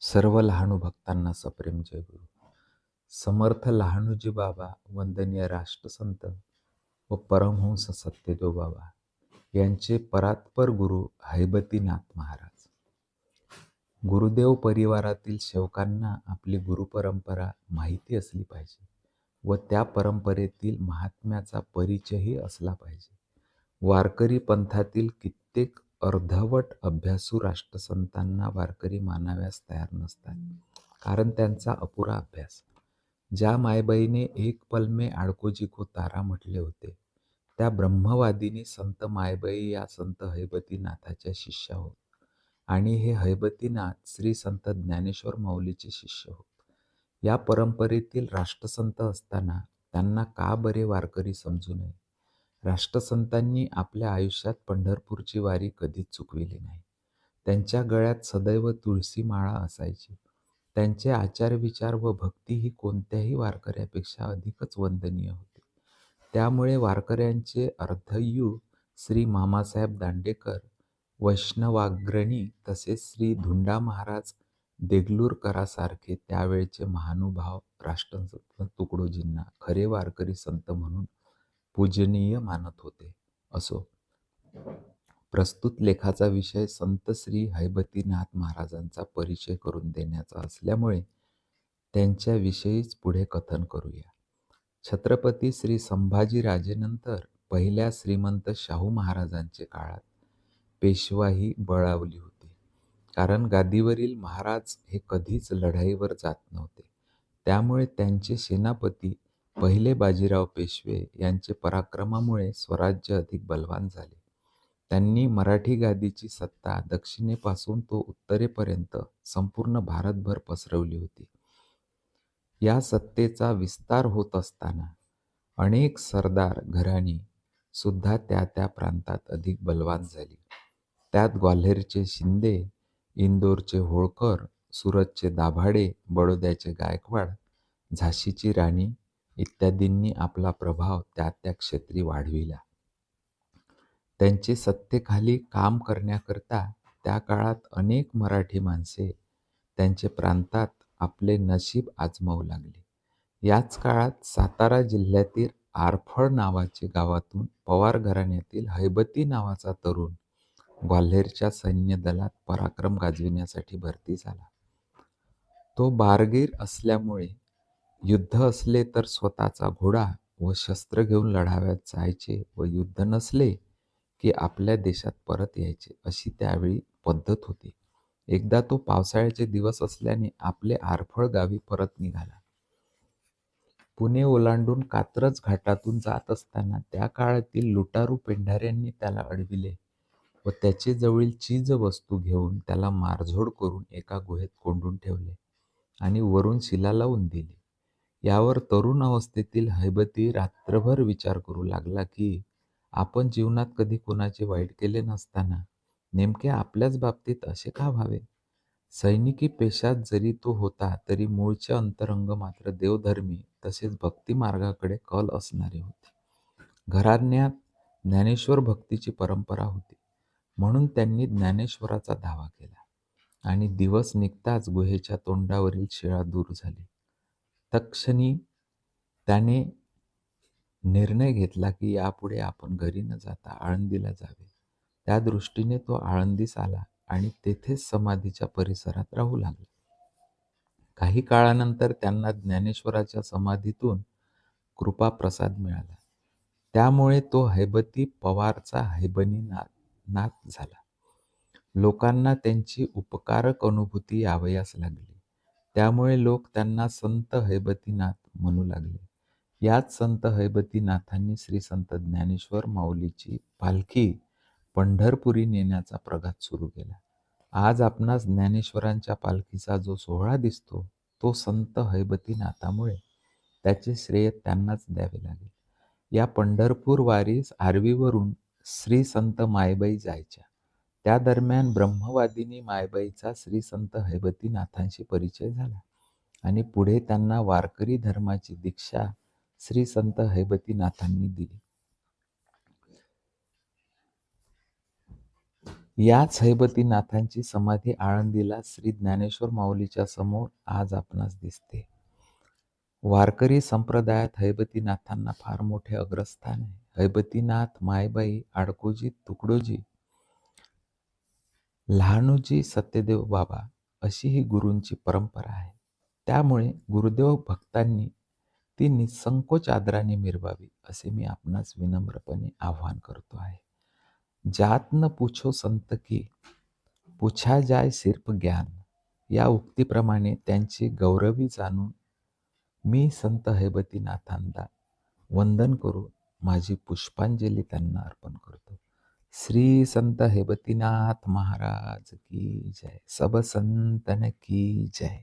सर्व लहानू भक्तांना सप्रेम जयगुरु. समर्थ लहानूजी बाबा, वंदनीय राष्ट्रसंत व परमहंस सत्यदेव बाबा यांचे परात्पर गुरु हैबतीनाथ महाराज. गुरुदेव परिवारातील सेवकांना आपली गुरुपरंपरा माहिती असली पाहिजे व त्या परंपरेतील महात्म्याचा परिचयही असला पाहिजे. वारकरी पंथातील कित्येक अर्धवट अभ्यासू राष्ट्रसंतांना वारकरी मानाव्यास तयार नसतात, कारण त्यांचा अपुरा अभ्यास. ज्या मायबाईने एक पलमे आडकोजी को तारा म्हटले होते, त्या ब्रह्मवादिनी संत मायबाई या संत हैबतीनाथाच्या शिष्या होत आणि हे हैबतीनाथ श्री संत ज्ञानेश्वर माऊलीचे शिष्य होत. या परंपरेतील राष्ट्रसंत असताना त्यांना का बरे वारकरी समजू नये? राष्ट्रसंतांनी आपल्या आयुष्यात पंढरपूरची वारी कधीच चुकविली नाही. त्यांच्या गळ्यात सदैव तुळशी माळा असायची. त्यांचे आचारविचार व भक्ती ही कोणत्याही वारकऱ्यापेक्षा अधिकच वंदनीय होती. त्यामुळे वारकऱ्यांचे अर्धयू श्री मामासाहेब दांडेकर वैष्णवाग्रणी तसेच श्री धुंडा महाराज देगलूरकरासारखे त्यावेळचे महानुभाव राष्ट्रसंत तुकडोजींना खरे वारकरी संत म्हणून पूजनीय मानत होते. असो, प्रस्तुत लेखाचा विषय संत श्री हैबतीनाथ महाराजांचा परिचय करून देण्याचा असल्यामुळे त्यांच्याविषयीच पुढे कथन करूया. छत्रपती श्री संभाजीराजेनंतर पहिल्या श्रीमंत शाहू महाराजांचे काळात पेशवाई बळावली होती, कारण गादीवरील महाराज हे कधीच लढाईवर जात नव्हते. त्यामुळे त्यांचे सेनापती पहिले बाजीराव पेशवे यांचे पराक्रमामुळे स्वराज्य अधिक बलवान झाले. त्यांनी मराठी गादीची सत्ता दक्षिणेपासून तो उत्तरेपर्यंत संपूर्ण भारतभर पसरवली होती. या सत्तेचा विस्तार होत असताना अनेक सरदार घराणी सुद्धा त्या प्रांतात अधिक बलवान झाली. त्यात ग्वाल्हेरचे शिंदे, इंदोरचे होळकर, सुरतचे दाभाडे, बडोद्याचे गायकवाड, झाशीची राणी इत्यादींनी आपला प्रभाव त्या क्षेत्री वाढविला. त्यांचे सत्तेखाली काम करण्याकरता त्या काळात अनेक मराठी माणसे त्यांचे प्रांतात आपले नशीब आजमावू लागले. याच काळात सातारा जिल्ह्यातील आरफळ नावाचे गावातून पवार घराण्यातील हैबती नावाचा तरुण ग्वाल्हेरच्या सैन्य दलात पराक्रम गाजविण्यासाठी भरती झाला. तो बारगीर असल्यामुळे युद्ध असले तर स्वतःचा घोडा व शस्त्र घेऊन लढाव्यात जायचे व युद्ध नसले की आपल्या देशात परत यायचे, अशी त्यावेळी पद्धत होती. एकदा तो पावसाळ्याचे दिवस असल्याने आपले आरफळ गावी परत निघाला. पुणे ओलांडून कात्रज घाटातून जात असताना त्या काळातील लुटारू पेंढाऱ्यांनी त्याला अडविले व त्याचे जवळील चीज वस्तू घेऊन त्याला मारझोड करून एका गुहेत कोंडून ठेवले आणि वरून शिला लावून दिली. यावर तरुण अवस्थेतील हैबती रात्रभर विचार करू लागला की आपण जीवनात कधी कोणाचे वाईट केले नसताना नेमके आपल्याच बाबतीत असे का व्हावे? सैनिकी पेशात जरी तो होता तरी मूळचे अंतरंग मात्र देवधर्मी तसेच भक्ती मार्गाकडे कल असणारे होते. घराण्यात ज्ञानेश्वर भक्तीची परंपरा होती, म्हणून त्यांनी ज्ञानेश्वराचा धावा केला आणि दिवस निघताच गुहेच्या तोंडावरील शिळा दूर झाली. तत्क्षणी त्याने निर्णय घेतला की यापुढे आपण घरी न जाता आळंदीला जावे. त्या दृष्टीने तो आळंदीस आला आणि तेथेच समाधीच्या परिसरात राहू लागला. काही काळानंतर त्यांना ज्ञानेश्वराच्या समाधीतून कृपा प्रसाद मिळाला. त्यामुळे तो हैबती पवारचा हैबतीनाथ झाला. लोकांना त्यांची उपकारक अनुभूती यावयास लागली. त्यामुळे लोक त्यांना संत हैबतीनाथ म्हणू लागले. याच संत हैबतीनाथांनी श्री संत ज्ञानेश्वर माऊलीची पालखी पंढरपुरी नेण्याचा प्रघात सुरू केला. आज आपणास ज्ञानेश्वरांच्या पालखीचा जो सोहळा दिसतो तो संत हैबतीनाथामुळे. त्याचे श्रेय त्यांनाच द्यावे लागेल. या पंढरपूर वारीस आर्वीवरून श्री संत मायबाई जायच्या. त्या दरम्यान ब्रह्मवादिनी मायबाईचा श्री संत हैबतीनाथांशी परिचय झाला आणि पुढे त्यांना वारकरी धर्माची दीक्षा श्री संत हैबतीनाथांनी दिली. याच हैबतीनाथांची समाधी आळंदीला श्री ज्ञानेश्वर माऊलीच्या समोर आज आपणास दिसते. वारकरी संप्रदायात हैबतीनाथांना फार मोठे अग्रस्थान आहे. हैबतीनाथ, मायबाई, आडकोजी, तुकडोजी, लहानोजी, सत्यदेव बाबा अशी ही गुरूंची परंपरा आहे. त्यामुळे गुरुदेव भक्तांनी ती निसंकोच आदराने मिरवावी असे मी आपणास विनम्रपणे आवाहन करतो आहे. जात न पूछो संत की, पूछा जाय सिर्फ ज्ञान या उक्तीप्रमाणे त्यांची गौरवी जाणून मी संत हैबतीनाथांना वंदन करून माझी पुष्पांजली त्यांना अर्पण करतो. श्री संत हैबतीनाथ महाराज की जय. सब संतन की जय.